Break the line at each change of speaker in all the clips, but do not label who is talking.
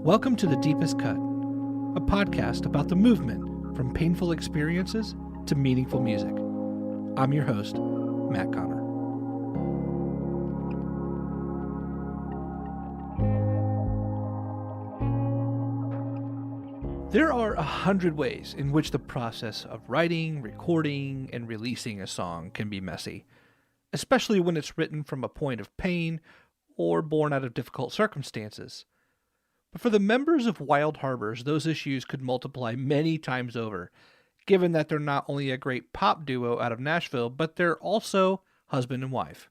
Welcome to The Deepest Cut, a podcast about the movement from painful experiences to meaningful music. I'm your host, Matt Connor. There are 100 ways in which the process of writing, recording, and releasing a song can be messy, especially when it's written from a point of pain or born out of difficult circumstances. But for the members of Wild Harbors, those issues could multiply many times over, given that they're not only a great pop duo out of Nashville, but they're also husband and wife.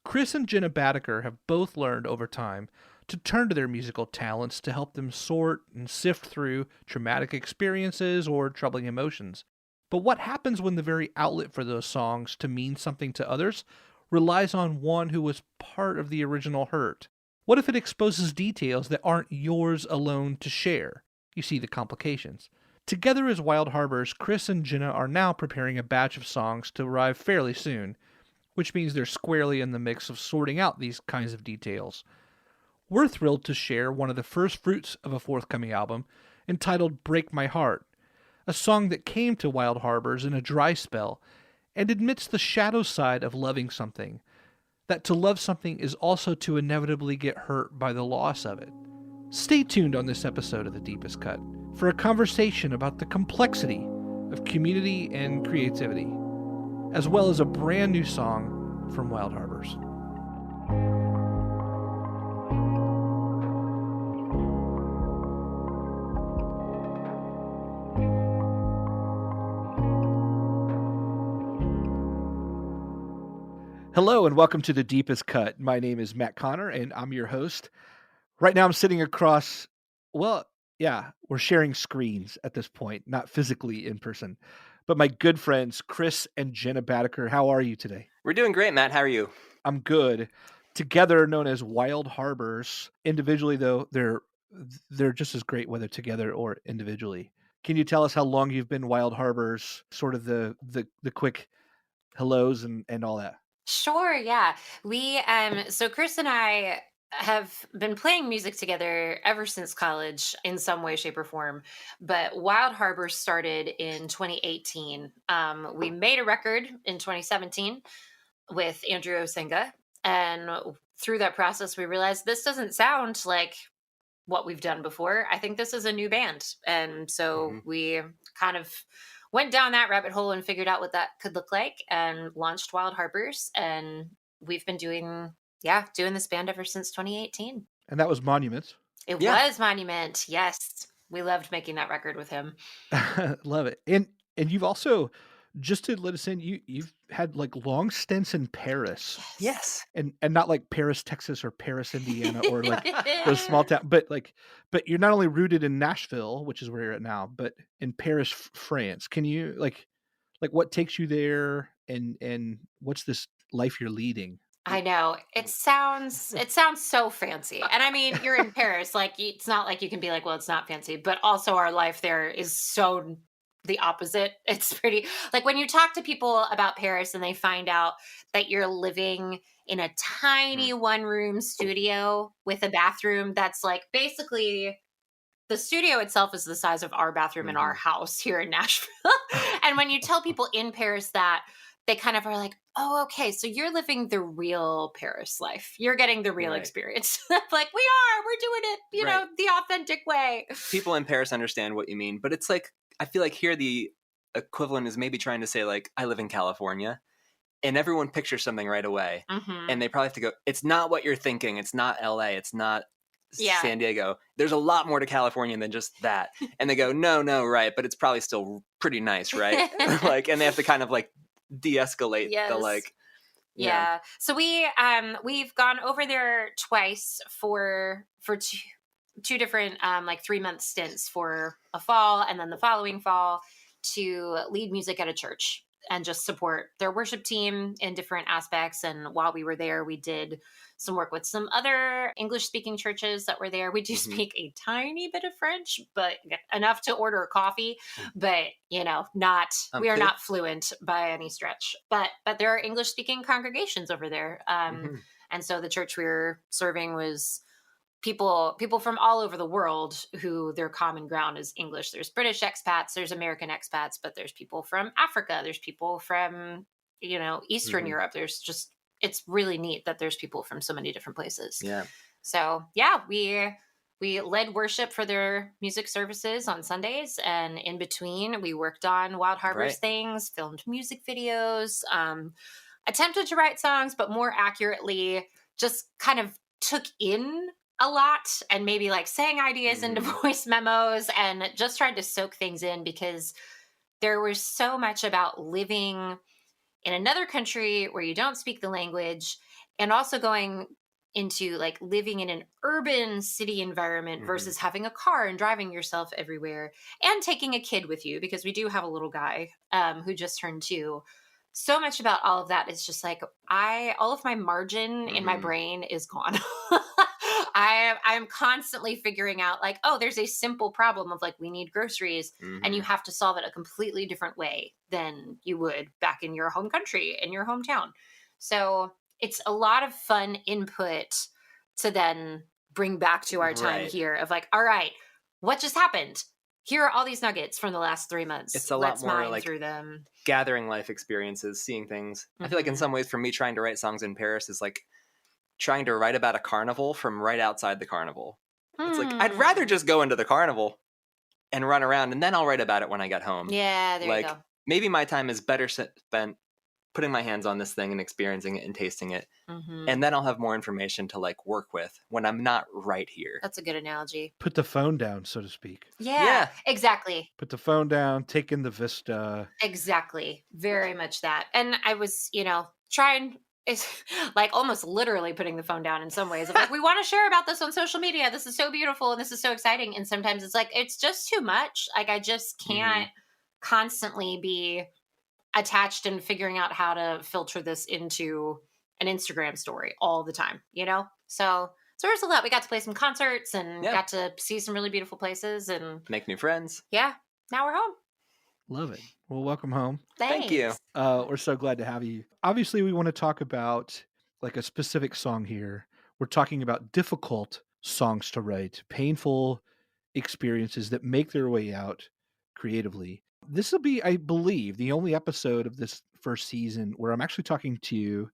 Chris and Jenna Badaker have both learned over time to turn to their musical talents to help them sort and sift through traumatic experiences or troubling emotions. But what happens when the very outlet for those songs to mean something to others relies on one who was part of the original hurt? What if it exposes details that aren't yours alone to share? You see the complications. Together as Wild Harbors, Chris and Jenna are now preparing a batch of songs to arrive fairly soon, which means they're squarely in the mix of sorting out these kinds of details. We're thrilled to share one of the first fruits of a forthcoming album entitled Break My Heart, a song that came to Wild Harbors in a dry spell and admits the shadow side of loving something, that to love something is also to inevitably get hurt by the loss of it. Stay tuned on this episode of The Deepest Cut for a conversation about the complexity of community and creativity, as well as a brand new song from Wild Harbors. Hello and welcome to The Deepest Cut. My name is Matt Connor and I'm your host. Right now I'm sitting across, we're sharing screens at this point, not physically in person. But my good friends, Chris and Jenna Badaker, how are you today?
We're doing great, Matt. How are you?
I'm good. Together known as Wild Harbors. Individually though, they're just as great whether together or individually. Can you tell us how long you've been Wild Harbors, sort of the quick hellos and all that?
Sure, yeah. So Chris and I have been playing music together ever since college in some way, shape, or form. But Wild Harbor started in 2018. We made a record in 2017 with Andrew Osenga. And through that process, we realized this doesn't sound like what we've done before. I think this is a new band. And so we kind of went down that rabbit hole and figured out what that could look like and launched Wild Harbors. And we've been doing this band ever since 2018.
And that was Monument.
It was Monument. Yes. We loved making that record with him.
Love it. And you've also, just to let us in, you've had like long stints in Paris.
Yes.
And not like Paris, Texas or Paris, Indiana or like those small town, but you're not only rooted in Nashville, which is where you're at now, but in Paris, France. Can you like what takes you there and what's this life you're leading?
I know. It sounds so fancy. And I mean, you're in Paris, like it's not like you can be like, well, it's not fancy, but also our life there is so the opposite. It's pretty like when you talk to people about Paris and they find out that you're living in a tiny one-room studio with a bathroom that's like basically the studio itself is the size of our bathroom in our house here in Nashville. And when you tell people in Paris that, they kind of are like, oh, okay, so you're living the real Paris life. You're getting the real experience. Like we're doing it, you know, the authentic way.
People in Paris understand what you mean, but it's like, I feel like here the equivalent is maybe trying to say like, I live in California and everyone pictures something right away. And they probably have to go, it's not what you're thinking. It's not LA. It's not San Diego. There's a lot more to California than just that. And they go, no, right. But it's probably still pretty nice. Right. Like, and they have to kind of like de-escalate the like.
Yeah. So we've gone over there twice for two different like 3-month stints for a fall and then the following fall to lead music at a church and just support their worship team in different aspects. And while we were there, we did some work with some other English-speaking churches that were there. We do speak a tiny bit of French, but enough to order a coffee. But, you know, we are not fluent by any stretch. But there are English-speaking congregations over there. And so the church we were serving was people from all over the world who their common ground is English. There's British expats, there's American expats, but there's people from Africa, there's people from, Eastern Europe. There's just, it's really neat that there's people from so many different places.
Yeah.
So yeah, we led worship for their music services on Sundays, and in between we worked on Wild Harbors things, filmed music videos, attempted to write songs, but more accurately just kind of took in a lot and maybe like sang ideas into voice memos and just tried to soak things in, because there was so much about living in another country where you don't speak the language, and also going into like living in an urban city environment versus having a car and driving yourself everywhere, and taking a kid with you, because we do have a little guy who just turned 2. So much about all of that is just like, all of my margin in my brain is gone. I'm constantly figuring out like, oh, there's a simple problem of like, we need groceries, and you have to solve it a completely different way than you would back in your home country, in your hometown. So it's a lot of fun input to then bring back to our time here of like, all right, what just happened? Here are all these nuggets from the last 3 months.
It's a
Let's
lot more
mine
like
through them.
Gathering life experiences, seeing things. I feel like in some ways for me, trying to write songs in Paris is like trying to write about a carnival from right outside the carnival. It's like, I'd rather just go into the carnival and run around, and then I'll write about it when I get home.
Yeah, there you go.
Maybe my time is better spent putting my hands on this thing and experiencing it and tasting it. And then I'll have more information to like work with when I'm not right here.
That's a good analogy.
Put the phone down, so to speak.
Yeah, exactly.
Put the phone down, take in the vista.
Exactly. Very much that. And I was, trying, it's like almost literally putting the phone down in some ways. Of like, we want to share about this on social media. This is so beautiful and this is so exciting. And sometimes it's like, it's just too much. Like, I just can't constantly be attached and figuring out how to filter this into an Instagram story all the time, So there's a lot. We got to play some concerts and got to see some really beautiful places and
make new friends.
Yeah. Now we're home.
Love it. Well, welcome home.
Thanks.
Thank you.
We're so glad to have you. Obviously, we want to talk about like a specific song here. We're talking about difficult songs to write, painful experiences that make their way out creatively. This will be, I believe, the only episode of this first season where I'm actually talking to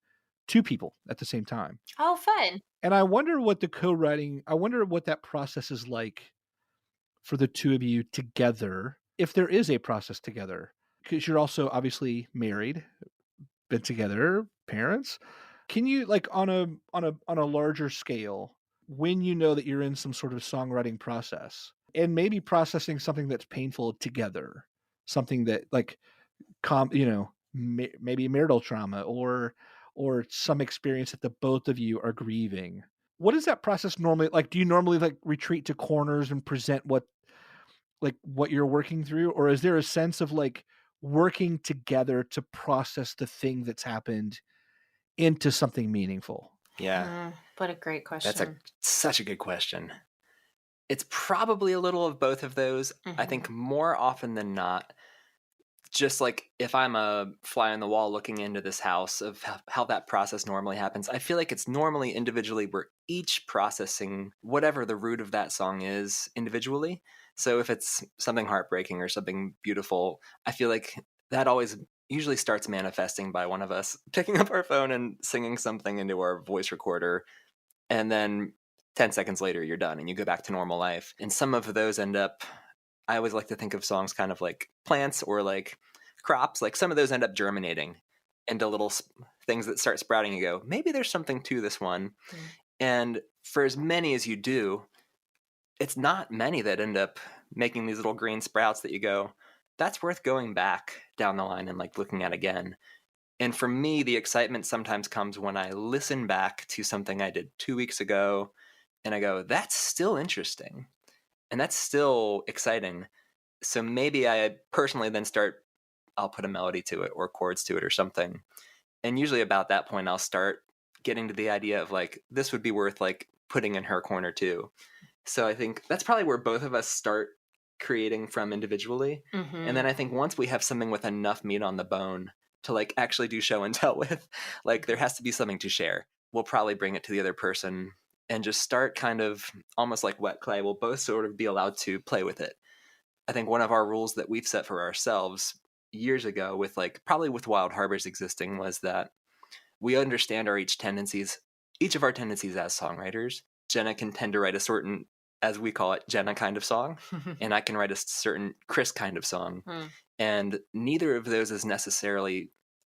2 people at the same time.
Oh, fun.
And I wonder what that process is like for the 2 of you together, if there is a process together, because you're also obviously married, been together, parents. Can you, like, on a larger scale, when you know that you're in some sort of songwriting process and maybe processing something that's painful together, something that like maybe marital trauma or some experience that the both of you are grieving, what is that process normally like? Do you normally like retreat to corners and present what you're working through, or is there a sense of like working together to process the thing that's happened into something meaningful?
Yeah.
What a great question.
That's such a good question. It's probably a little of both of those. I think more often than not, just like if I'm a fly on the wall looking into this house of how that process normally happens, I feel like it's normally individually we're each processing whatever the root of that song is individually. So if it's something heartbreaking or something beautiful, I feel like that always usually starts manifesting by one of us picking up our phone and singing something into our voice recorder. And then 10 seconds later, you're done and you go back to normal life. And some of those end up, I always like to think of songs kind of like plants or like crops. Like some of those end up germinating into little things that start sprouting. You go, maybe there's something to this one. And for as many as you do, it's not many that end up making these little green sprouts that you go, that's worth going back down the line and like looking at again. And for me, the excitement sometimes comes when I listen back to something I did 2 weeks ago and I go, that's still interesting. And that's still exciting. So maybe I personally then I'll put a melody to it or chords to it or something. And usually about that point, I'll start getting to the idea of like, this would be worth like putting in her corner too. So I think that's probably where both of us start creating from individually. And then I think once we have something with enough meat on the bone to like actually do show and tell with, like there has to be something to share. We'll probably bring it to the other person and just start kind of almost like wet clay. We'll both sort of be allowed to play with it. I think one of our rules that we've set for ourselves years ago with probably with Wild Harbors existing was that we understand each of our tendencies as songwriters. Jenna can tend to write a certain, as we call it, Jenna kind of song, and I can write a certain Chris kind of song. And neither of those is necessarily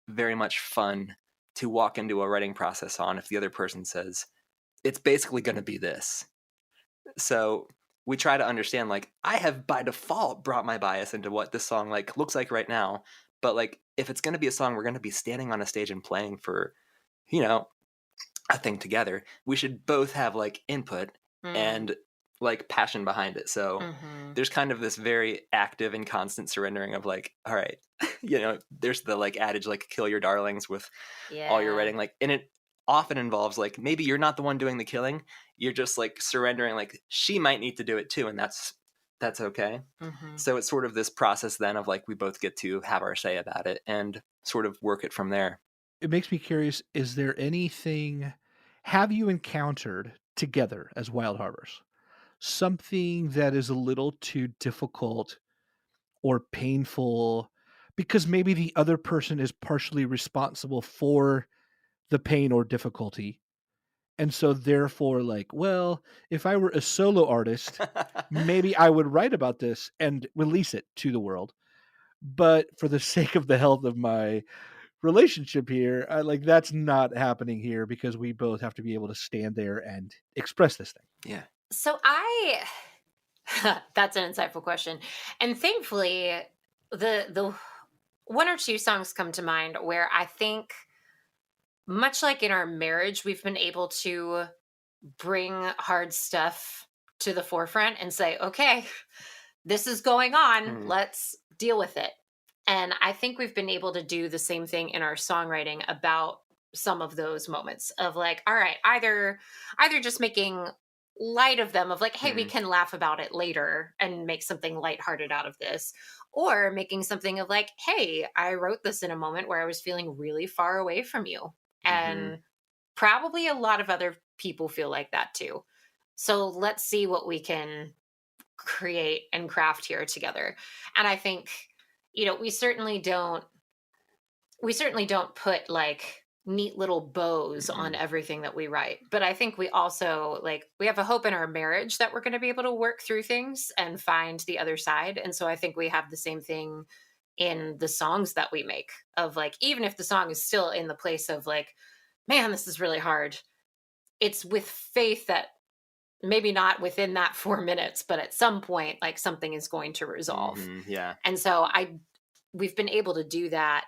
very much fun to walk into a writing process on if the other person says, it's basically going to be this. So we try to understand, I have by default brought my bias into what this song looks like right now. But if it's going to be a song we're going to be standing on a stage and playing for, a thing together, we should both have input and passion behind it. So there's kind of this very active and constant surrendering of all right, there's the adage kill your darlings with all your writing, and it often involves maybe you're not the one doing the killing, you're just surrendering she might need to do it too, and that's okay. So it's sort of this process then of we both get to have our say about it and sort of work it from there.
It makes me curious, is there anything, have you encountered together as Wild Harbors something that is a little too difficult or painful because maybe the other person is partially responsible for the pain or difficulty? And so therefore, well, if I were a solo artist, maybe I would write about this and release it to the world. But for the sake of the health of my relationship here, that's not happening here because we both have to be able to stand there and express this thing.
Yeah.
So that's an insightful question. And thankfully, the one or two songs come to mind where I think, much like in our marriage, we've been able to bring hard stuff to the forefront and say, okay, this is going on. Let's deal with it. And I think we've been able to do the same thing in our songwriting about some of those moments of all right, either just making light of them of hey, we can laugh about it later and make something lighthearted out of this, or making something of hey, I wrote this in a moment where I was feeling really far away from you. And probably a lot of other people feel like that too. So let's see what we can create and craft here together. And I think, we certainly don't put neat little bows on everything that we write. But I think we also we have a hope in our marriage that we're going to be able to work through things and find the other side. And so I think we have the same thing in the songs that we make of even if the song is still in the place of man, this is really hard, it's with faith that maybe not within that 4 minutes, but at some point something is going to resolve.
Yeah.
And so we've been able to do that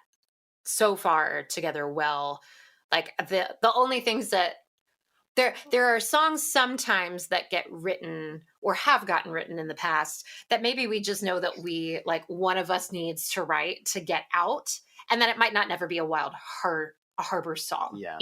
so far together well. The only things that there are songs sometimes that get written or have gotten written in the past that maybe we just know that we one of us needs to write to get out, and then it might not never be a Harbor song.
Yeah.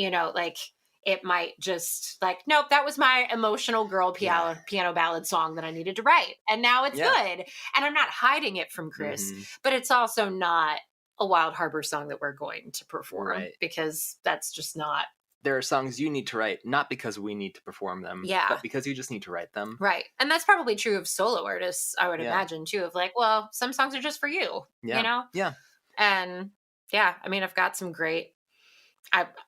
It might just nope, that was my emotional girl piano ballad song that I needed to write, and now it's good, and I'm not hiding it from Chris, but it's also not a Wild Harbor song that we're going to perform, because that's just not.
There are songs you need to write, not because we need to perform them, but because you just need to write them.
Right. And that's probably true of solo artists, I would imagine, too, of well, some songs are just for you, you know?
Yeah.
And I mean, I've got some great,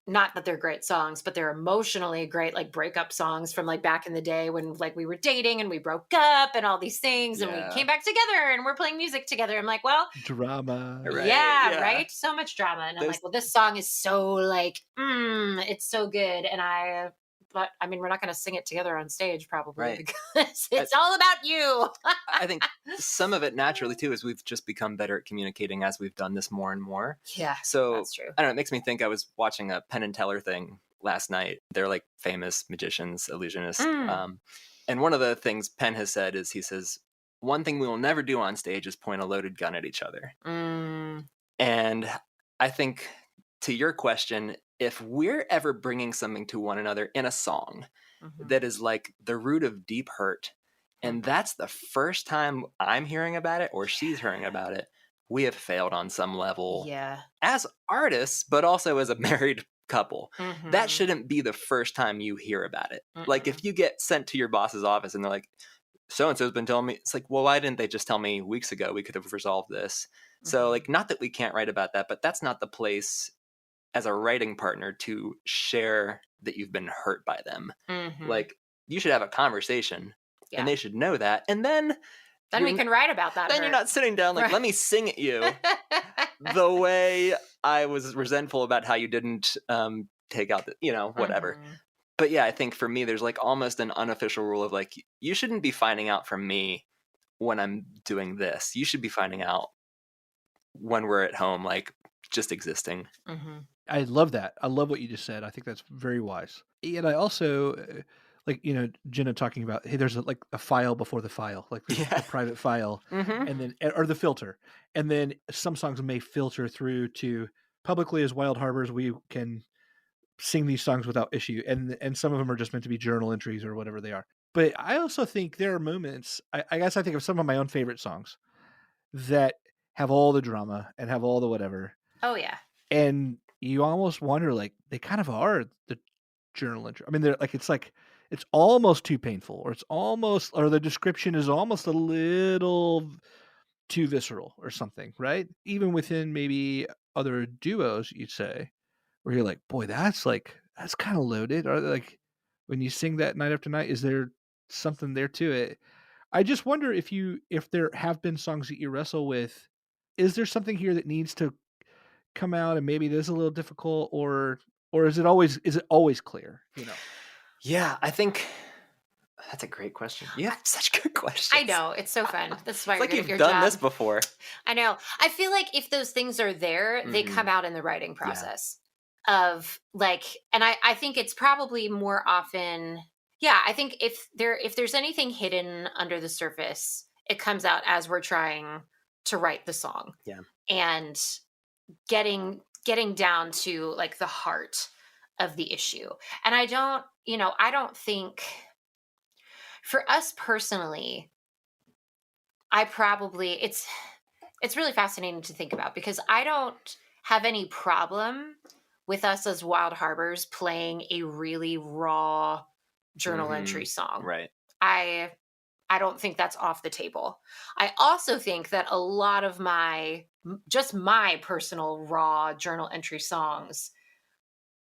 not that they're great songs, but they're emotionally great, breakup songs from back in the day when we were dating and we broke up and all these things and we came back together and we're playing music together. I'm well,
drama.
Right. So much drama. And I'm well, this song is so it's so good. And but I mean, we're not going to sing it together on stage probably because it's all about you.
I think some of it naturally too is we've just become better at communicating as we've done this more and more.
Yeah,
so
that's true.
I don't know. It makes me think I was watching a Penn and Teller thing last night. They're famous magicians, illusionists. And one of the things Penn has said is he says, one thing we will never do on stage is point a loaded gun at each other. And I think to your question, if we're ever bringing something to one another in a song that is the root of deep hurt, and that's the first time I'm hearing about it or she's hearing about it, we have failed on some level as artists, but also as a married couple. That shouldn't be the first time you hear about it. Like if you get sent to your boss's office and they're like, so-and-so's been telling me, it's like, well, why didn't they just tell me weeks ago? We could have resolved this. So like, not that we can't write about that, but that's not the place as a writing partner to share that you've been hurt by them. Like you should have a conversation and they should know that. And then
we can write about that.
Then you're not sitting down like, let me sing at you the way I was resentful about how you didn't take out the, whatever. But yeah, I think for me, there's like almost an unofficial rule of like, you shouldn't be finding out from me when I'm doing this. You should be finding out when we're at home, like just existing.
I love that. I love what you just said. I think that's very wise. And I also, like, Jenna talking about, hey, there's a file before the file, like a private file, and then, or the filter. And then some songs may filter through to publicly as Wild Harbors. We can sing these songs without issue. And some of them are just meant to be journal entries or whatever they are. But I also think there are moments, I guess I think of some of my own favorite songs that have all the drama and have all the whatever.
Oh, yeah.
And you almost wonder, like, they kind of are the journal entry. I mean, it's almost too painful, or the description is almost a little too visceral or something, right? Even within maybe other duos, you'd say, where you're like, boy, that's kind of loaded. Or like when you sing that night after night, is there something there to it? I just wonder if there have been songs that you wrestle with, is there something here that needs to come out and maybe it is a little difficult, or is it always clear?
Yeah, I think that's a great question. You have such good questions.
I know, it's so fun. That's why
it's
you're
like you've done this before.
I know. I feel like if those things are there, they come out in the writing process of like, and I think it's probably more often. Yeah, I think if there's anything hidden under the surface, it comes out as we're trying to write the song.
Yeah,
and getting down to like the heart of the issue. And I don't think for us personally, it's really fascinating to think about because I don't have any problem with us as Wild Harbors playing a really raw journal entry song.
Right.
I don't think that's off the table. I also think that a lot of my personal raw journal entry songs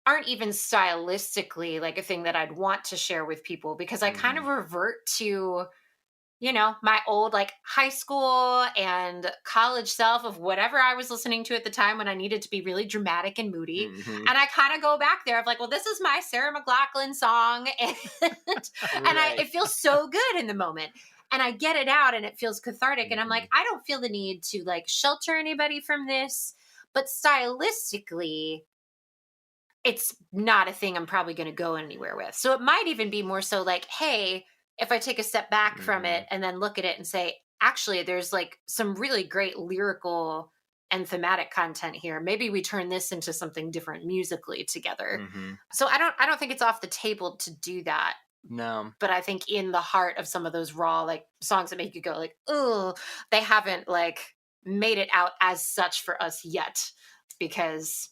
aren't even stylistically like a thing that I'd want to share with people because I kind of revert to, my old like high school and college self of whatever I was listening to at the time when I needed to be really dramatic and moody. And I kind of go back there of like, well, this is my Sarah McLachlan song. And, it feels so good in the moment. And I get it out and it feels cathartic. And I'm like, I don't feel the need to like shelter anybody from this. But stylistically, it's not a thing I'm probably going to go anywhere with. So it might even be more so like, hey, if I take a step back from it and then look at it and say, actually, there's like some really great lyrical and thematic content here. Maybe we turn this into something different musically together. So I don't think it's off the table to do that.
No.
But I think in the heart of some of those raw like songs that make you go like, oh, they haven't like made it out as such for us yet because,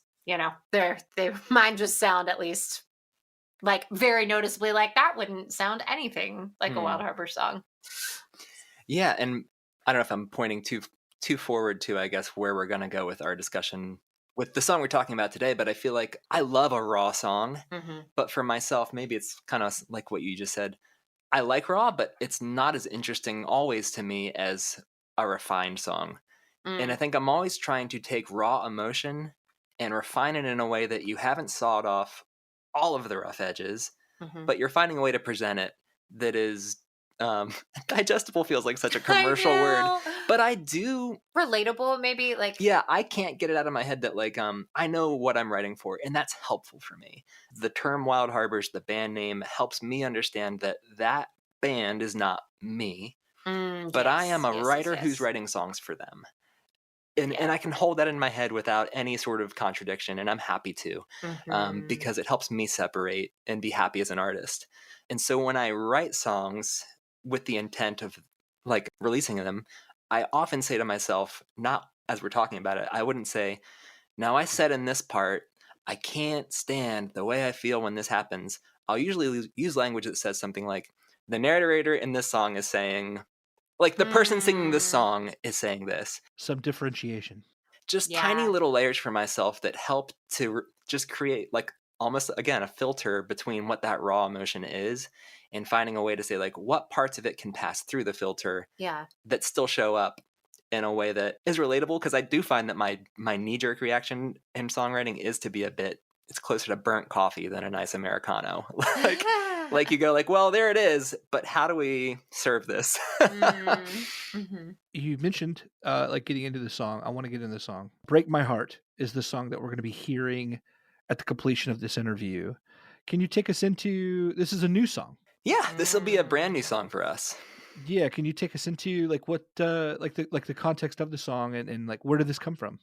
mine just sound at least like very noticeably like that wouldn't sound anything like a Wild Harbor song.
Yeah. And I don't know if I'm pointing too forward to, I guess, where we're going to go with our discussion with the song we're talking about today. But I feel like I love a raw song, but for myself, maybe it's kind of like what you just said. I like raw, but it's not as interesting always to me as a refined song. And I think I'm always trying to take raw emotion and refine it in a way that you haven't sawed off all of the rough edges, but you're finding a way to present it that is digestible. Feels like such a commercial word, but I do
relatable maybe like,
yeah, I can't get it out of my head that like, I know what I'm writing for and that's helpful for me. The term Wild Harbors, the band name, helps me understand that band is not me, but I am a writer who's writing songs for them. And I can hold that in my head without any sort of contradiction, and I'm happy to, because it helps me separate and be happy as an artist. And so when I write songs with the intent of like releasing them, I often say to myself, not as we're talking about it, I wouldn't say, now I said in this part, I can't stand the way I feel when this happens, I'll usually use language that says something like, the narrator in this song is saying, like the person singing this song is saying this.
Some differentiation.
Just tiny little layers for myself that help to just create like almost, again, a filter between what that raw emotion is and finding a way to say like what parts of it can pass through the filter that still show up in a way that is relatable. Because I do find that my knee-jerk reaction in songwriting is to be it's closer to burnt coffee than a nice Americano. like you go like, well, there it is, but how do we serve this?
Mm-hmm.
You mentioned like getting into the song. I want to get into the song. Break My Heart is the song that we're going to be hearing at the completion of this interview. Can you take us into, this is a new song.
Yeah, this will be a brand new song for us.
Yeah, can you take us into like what like the context of the song and like where did this come from?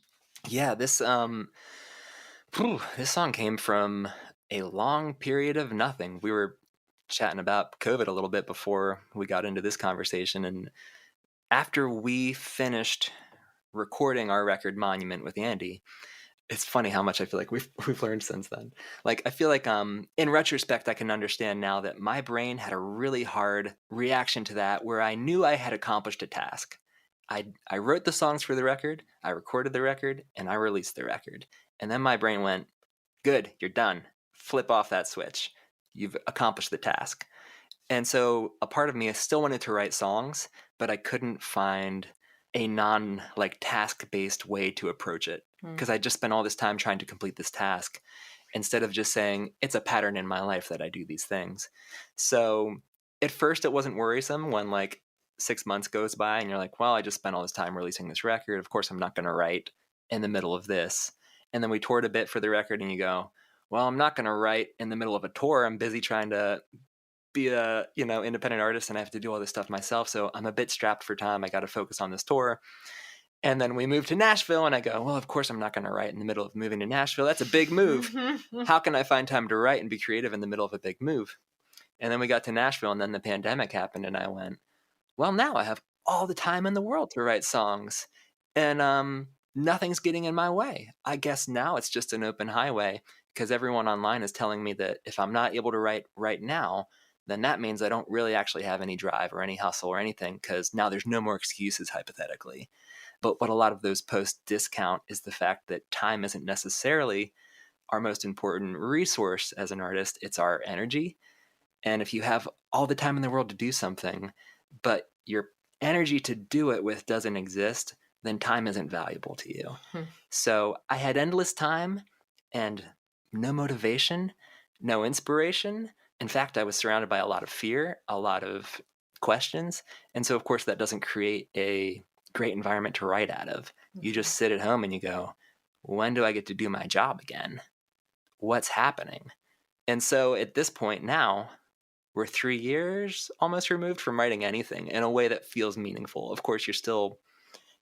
Yeah, this song came from a long period of nothing. We were chatting about COVID a little bit before we got into this conversation, and after we finished recording our record Monument with Andy, it's funny how much I feel like we've learned since then. Like I feel like in retrospect I can understand now that my brain had a really hard reaction to that, where I knew I had accomplished a task. I wrote the songs for the record, I recorded the record, and I released the record. And then my brain went, good, you're done. Flip off that switch. You've accomplished the task. And so a part of me still wanted to write songs, but I couldn't find a task-based way to approach it, because I just spent all this time trying to complete this task instead of just saying it's a pattern in my life that I do these things. So at first it wasn't worrisome when like 6 months goes by and you're like, well, I just spent all this time releasing this record. Of course, I'm not going to write in the middle of this. And then we toured a bit for the record and you go, well, I'm not going to write in the middle of a tour. I'm busy trying to be a independent artist and I have to do all this stuff myself. So I'm a bit strapped for time. I got to focus on this tour. And then we moved to Nashville and I go, well, of course I'm not going to write in the middle of moving to Nashville. That's a big move. How can I find time to write and be creative in the middle of a big move? And then we got to Nashville and then the pandemic happened and I went, well, now I have all the time in the world to write songs and nothing's getting in my way. I guess now it's just an open highway, because everyone online is telling me that if I'm not able to write right now, then that means I don't really actually have any drive or any hustle or anything, because now there's no more excuses, hypothetically. But what a lot of those posts discount is the fact that time isn't necessarily our most important resource as an artist. It's our energy. And if you have all the time in the world to do something, but your energy to do it with doesn't exist, then time isn't valuable to you. So I had endless time and no motivation, no inspiration. In fact, I was surrounded by a lot of fear, a lot of questions. And so, of course, that doesn't create a great environment to write out of. You just sit at home and you go, when do I get to do my job again? What's happening? And so at this point now, we're 3 years almost removed from writing anything in a way that feels meaningful. Of course, you're still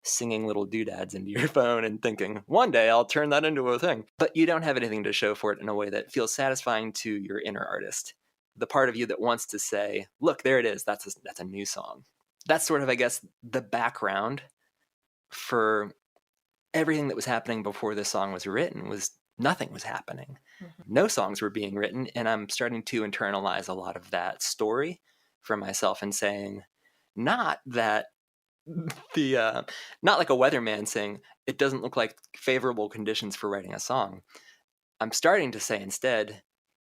singing little doodads into your phone and thinking, one day I'll turn that into a thing. But you don't have anything to show for it in a way that feels satisfying to your inner artist. The part of you that wants to say, look, there it is. That's a new song. That's sort of, I guess, the background for everything that was happening before this song was written. Was nothing was happening. No songs were being written. And I'm starting to internalize a lot of that story for myself and saying, not that not like a weatherman saying it doesn't look like favorable conditions for writing a song. I'm starting to say instead,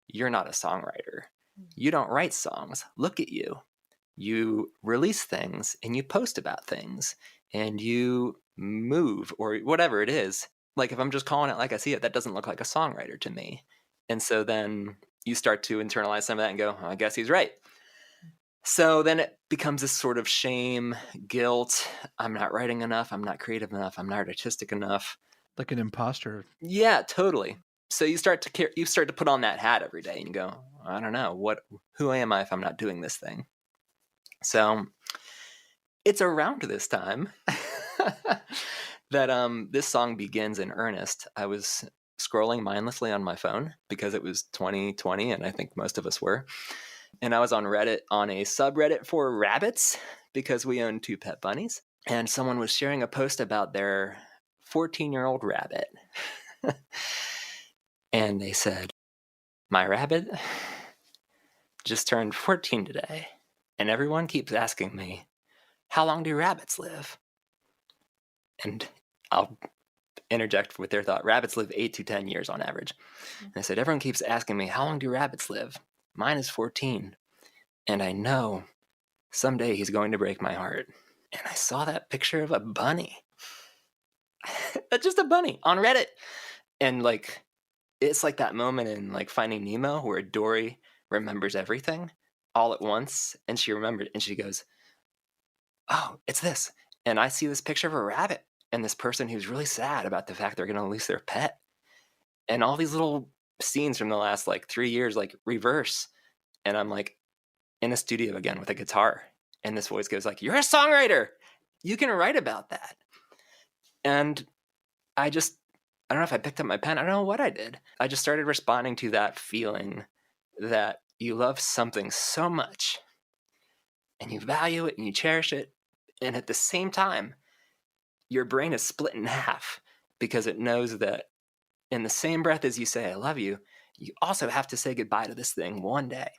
you're not a songwriter. You don't write songs. Look at you. You release things and you post about things and you move or whatever it is. Like if I'm just calling it like I see it, that doesn't look like a songwriter to me. And so then you start to internalize some of that and go, oh, I guess he's right. So then it becomes this sort of shame, guilt. I'm not writing enough. I'm not creative enough. I'm not artistic enough.
Like an imposter.
Yeah, totally. So you start to put on that hat every day and you go, I don't know, who am I if I'm not doing this thing? So it's around this time that this song begins in earnest. I was scrolling mindlessly on my phone because it was 2020 and I think most of us were. And I was on Reddit on a subreddit for rabbits because we own 2 pet bunnies. And someone was sharing a post about their 14-year-old rabbit. And they said, my rabbit just turned 14 today, and everyone keeps asking me, how long do rabbits live? And I'll interject with their thought, rabbits live 8 to 10 years on average. And I said, everyone keeps asking me, how long do rabbits live? Mine is 14. And I know someday he's going to break my heart. And I saw that picture of a bunny. Just a bunny on Reddit. And like, it's like that moment in like Finding Nemo where Dory remembers everything all at once. And she remembered, and she goes, oh, it's this. And I see this picture of a rabbit and this person who's really sad about the fact they're going to lose their pet. And all these little scenes from the last like 3 years like reverse. And I'm like in a studio again with a guitar. And this voice goes like, you're a songwriter. You can write about that. And I don't know if I picked up my pen. I don't know what I did. I just started responding to that feeling that you love something so much and you value it and you cherish it. And at the same time, your brain is split in half because it knows that in the same breath as you say, I love you, you also have to say goodbye to this thing one day.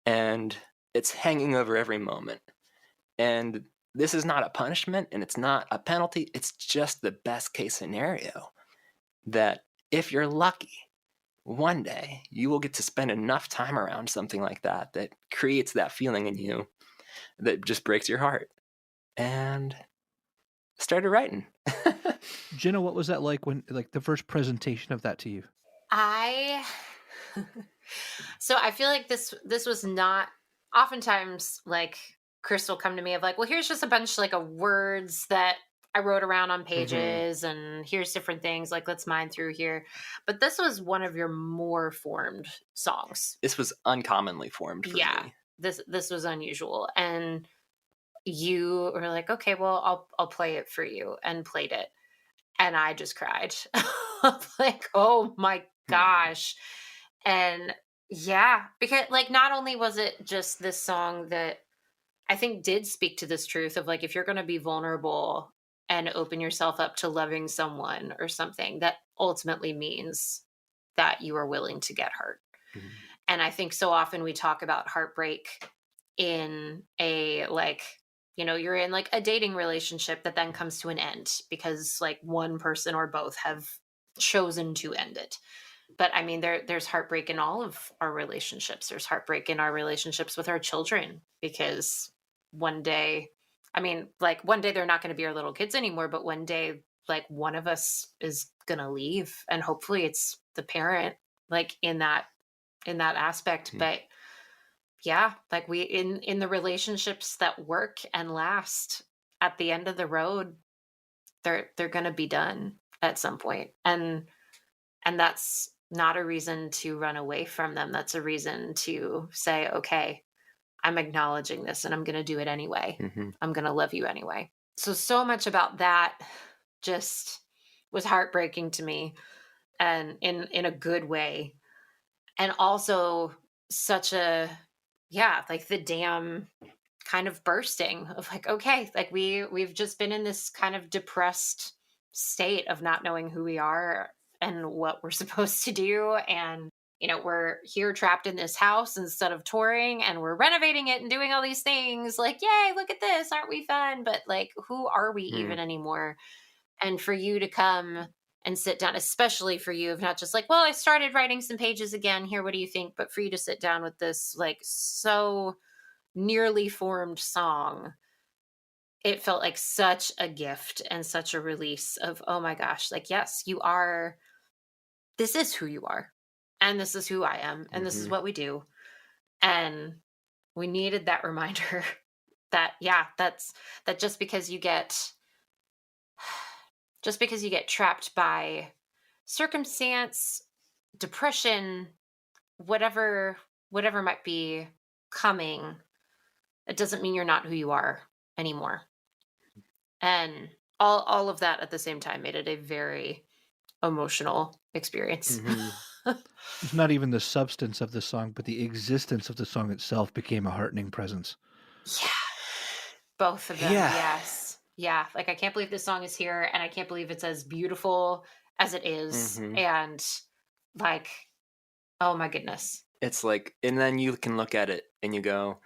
And it's hanging over every moment. And this is not a punishment and it's not a penalty. It's just the best case scenario that if you're lucky, one day you will get to spend enough time around something like that that creates that feeling in you that just breaks your heart. And started writing.
Jenna, what was that like when, like, the first presentation of that to you?
So I feel like this was not oftentimes like Chris will come to me of like, well, here's just a bunch like of words that I wrote around on pages and here's different things, like let's mine through here. But this was one of your more formed songs.
This was uncommonly formed for me.
This was unusual. And you were like, okay, well, I'll play it for you, and played it. And I just cried. Like, oh my gosh. And yeah, because like not only was it just this song that I think did speak to this truth of like, if you're going to be vulnerable and open yourself up to loving someone or something, that ultimately means that you are willing to get hurt. Mm-hmm. And I think so often we talk about heartbreak in a like, you know, you're in like a dating relationship that then comes to an end because like one person or both have chosen to end it. But I mean, there's heartbreak in all of our relationships. There's heartbreak in our relationships with our children because one day, I mean, like one day they're not going to be our little kids anymore, but one day, like one of us is going to leave, and hopefully it's the parent, like in that aspect. Mm-hmm. But yeah, like we in the relationships that work and last, at the end of the road, they're going to be done at some point, and that's not a reason to run away from them. That's a reason to say, okay, I'm acknowledging this and I'm going to do it anyway. Mm-hmm. I'm going to love you anyway. So much about that just was heartbreaking to me, and in a good way. And also such a, yeah, like the dam kind of bursting of like, okay, like we've just been in this kind of depressed state of not knowing who we are and what we're supposed to do. And, you know, we're here trapped in this house instead of touring, and we're renovating it and doing all these things like, yay, look at this. Aren't we fun? But like, who are we even anymore? And for you to come and sit down, especially for you, of not just like, well, I started writing some pages again here, what do you think? But for you to sit down with this like so nearly formed song, it felt like such a gift and such a release of, oh my gosh, like, yes, you are, this is who you are, and this is who I am, and this is what we do. And we needed that reminder that, yeah, that just because you get trapped by circumstance, depression, whatever might be coming, it doesn't mean you're not who you are anymore. And all of that at the same time made it a very emotional experience.
Mm-hmm. It's not even the substance of the song, but the existence of the song itself became a heartening presence.
Yeah. Both of them, yes. Yeah, like I can't believe this song is here, and I can't believe it's as beautiful as it is. And Like, oh my goodness.
It's like, and then you can look at it and you go,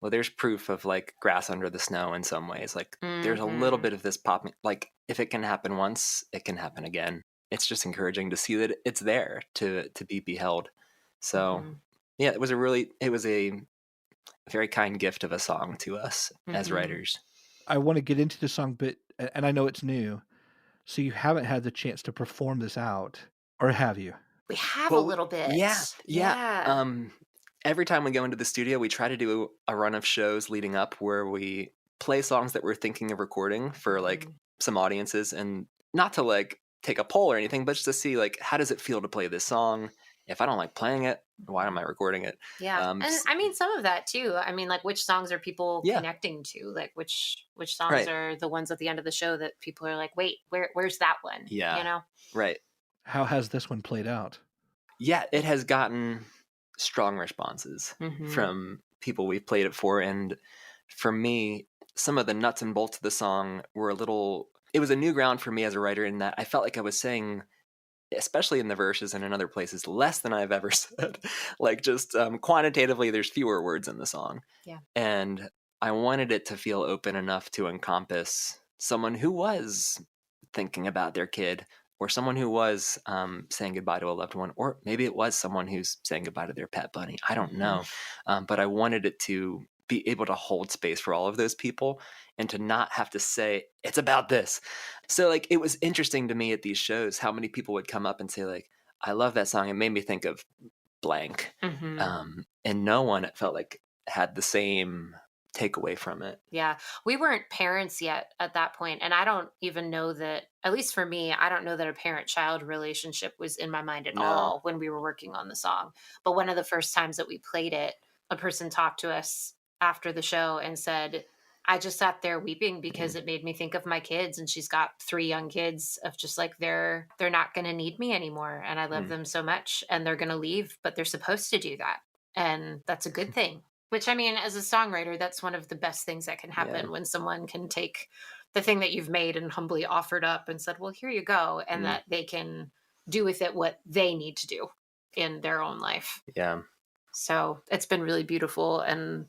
well, there's proof of like grass under the snow in some ways. Like there's a little bit of this popping, like if it can happen once, it can happen again. It's just encouraging to see that it's there to be beheld. So yeah, it was a very kind gift of a song to us as writers.
I want to get into the song, but, and I know it's new, so you haven't had the chance to perform this out, or have you?
We have a little bit.
Yeah. Every time we go into the studio, we try to do a run of shows leading up where we play songs that we're thinking of recording for like some audiences, and not to like take a poll or anything, but just to see like, how does it feel to play this song? If I don't like playing it, why am I recording it?
Yeah. And I mean, some of that too. I mean, like which songs are people connecting to? Like which songs are the ones at the end of the show that people are like, wait, where's that one?
Yeah.
You know?
Right.
How has this one played out?
Yeah, it has gotten strong responses from people we've played it for. And for me, some of the nuts and bolts of the song were it was a new ground for me as a writer, in that I felt like I was saying, especially in the verses and in other places, less than I've ever said. Like just quantitatively, there's fewer words in the song.
Yeah.
And I wanted it to feel open enough to encompass someone who was thinking about their kid, or someone who was saying goodbye to a loved one, or maybe it was someone who's saying goodbye to their pet bunny. I don't know. But I wanted it to be able to hold space for all of those people and to not have to say, it's about this. So like, it was interesting to me at these shows how many people would come up and say like, I love that song. It made me think of blank. And no one, it felt like, had the same takeaway from it.
Yeah. We weren't parents yet at that point. And I don't even know that, at least for me, I don't know that a parent-child relationship was in my mind at all when we were working on the song. But one of the first times that we played it, a person talked to us after the show and said, I just sat there weeping because it made me think of my kids. And she's got 3 young kids of just like, they're not going to need me anymore. And I love them so much, and they're going to leave, but they're supposed to do that. And that's a good thing. Which, I mean, as a songwriter, that's one of the best things that can happen when someone can take the thing that you've made and humbly offered up and said, well, here you go. And that they can do with it what they need to do in their own life.
Yeah.
So it's been really beautiful and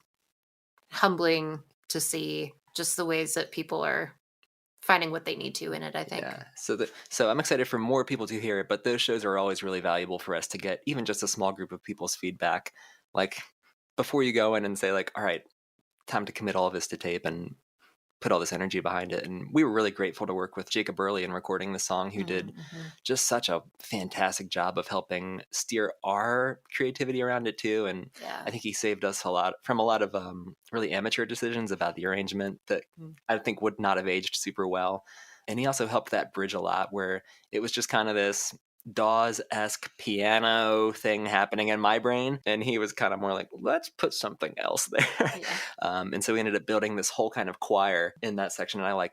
humbling to see just the ways that people are finding what they need to in it, I think.
Yeah. So I'm excited for more people to hear it, but those shows are always really valuable for us to get even just a small group of people's feedback. Like, before you go in and say like, all right, time to commit all of this to tape and put all this energy behind it. And we were really grateful to work with Jacob Burley in recording the song, who did just such a fantastic job of helping steer our creativity around it too. And I think he saved us a lot of really amateur decisions about the arrangement that I think would not have aged super well. And he also helped that bridge a lot, where it was just kind of this Dawes-esque piano thing happening in my brain, and he was kind of more like, let's put something else there. And so we ended up building this whole kind of choir in that section, and I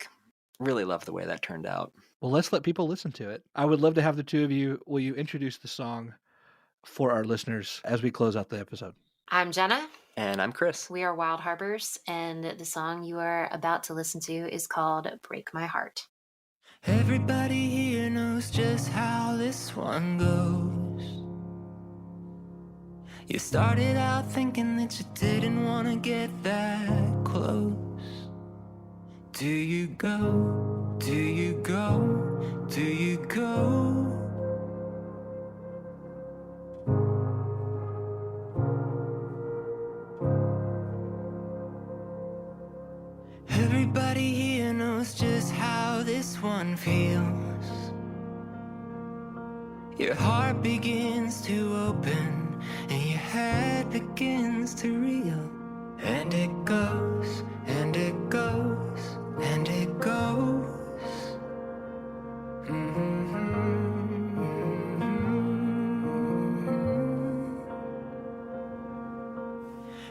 really love the way that turned out.
Well, let's let people listen to it. I would love to have the two of you. Will you introduce the song for our listeners as we close out the episode?
I'm Jenna.
And I'm Chris.
We are Wild Harbors, and the song you are about to listen to is called Break My Heart.
Everybody here knows just how this one goes. You started out thinking that you didn't want to get that close. Do you go? Do you go? Do you go? Everybody here knows just how this one feels. Your heart begins to open and your head begins to reel. And it goes, and it goes, and it goes.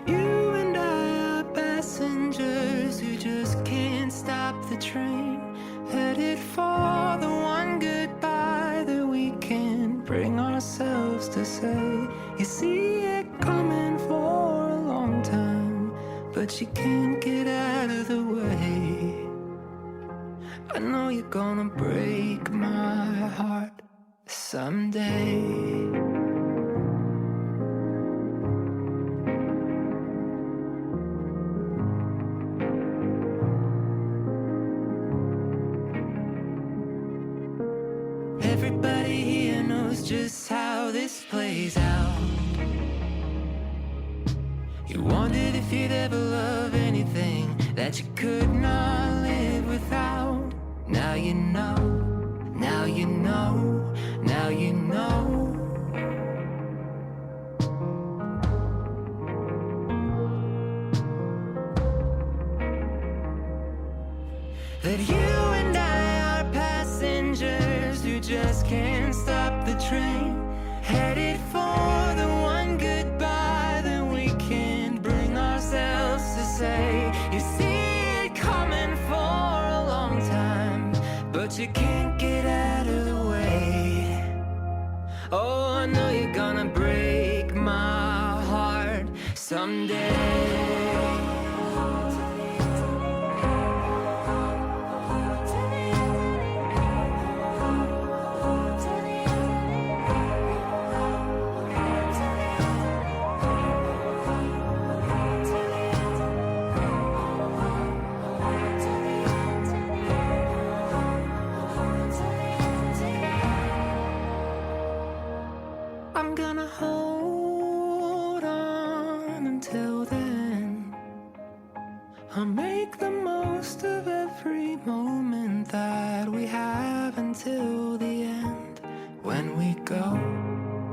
You and I are passengers who just can't stop the train, headed for the one goodbye that we can't bring ourselves to say. You see it coming for a long time, but you can't get out of the way. I know you're gonna break my heart. someday. Everybody here knows just how this plays out. You wondered if you'd ever love anything that you could not live without. Now you know, now you know, now you know. That you and I are passengers who just can't stop the train, headed for the one goodbye that we can't bring ourselves to say. You see it coming for a long time, but you can't get out of the way. Oh, I know you're gonna break my heart someday. I'm gonna hold on until then. I'll make the most of every moment that we have until the end. When we go,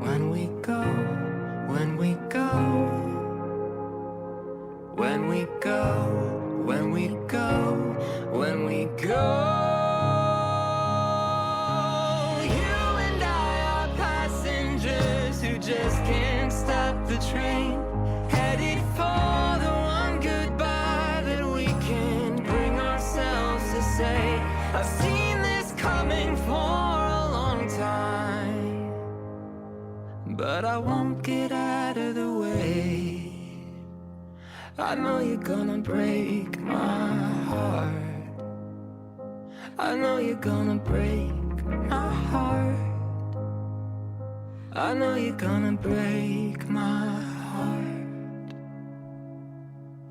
when we go, when we go, when we go, when we go, when we go. Just can't stop the train, headed for the one goodbye that we can't bring ourselves to say. I've seen this coming for a long time, but I won't get out of the way. I know you're gonna break my heart. I know you're gonna break my heart. I know you're gonna break my heart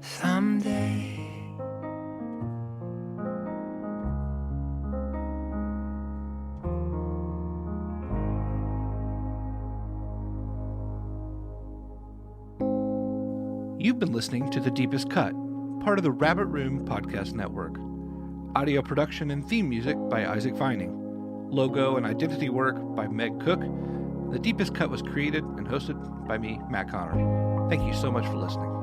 someday.
You've been listening to The Deepest Cut, part of the Rabbit Room Podcast Network. Audio production and theme music by Isaac Vining. Logo and identity work by Meg Cook. The Deepest Cut was created and hosted by me, Matt Connor. Thank you so much for listening.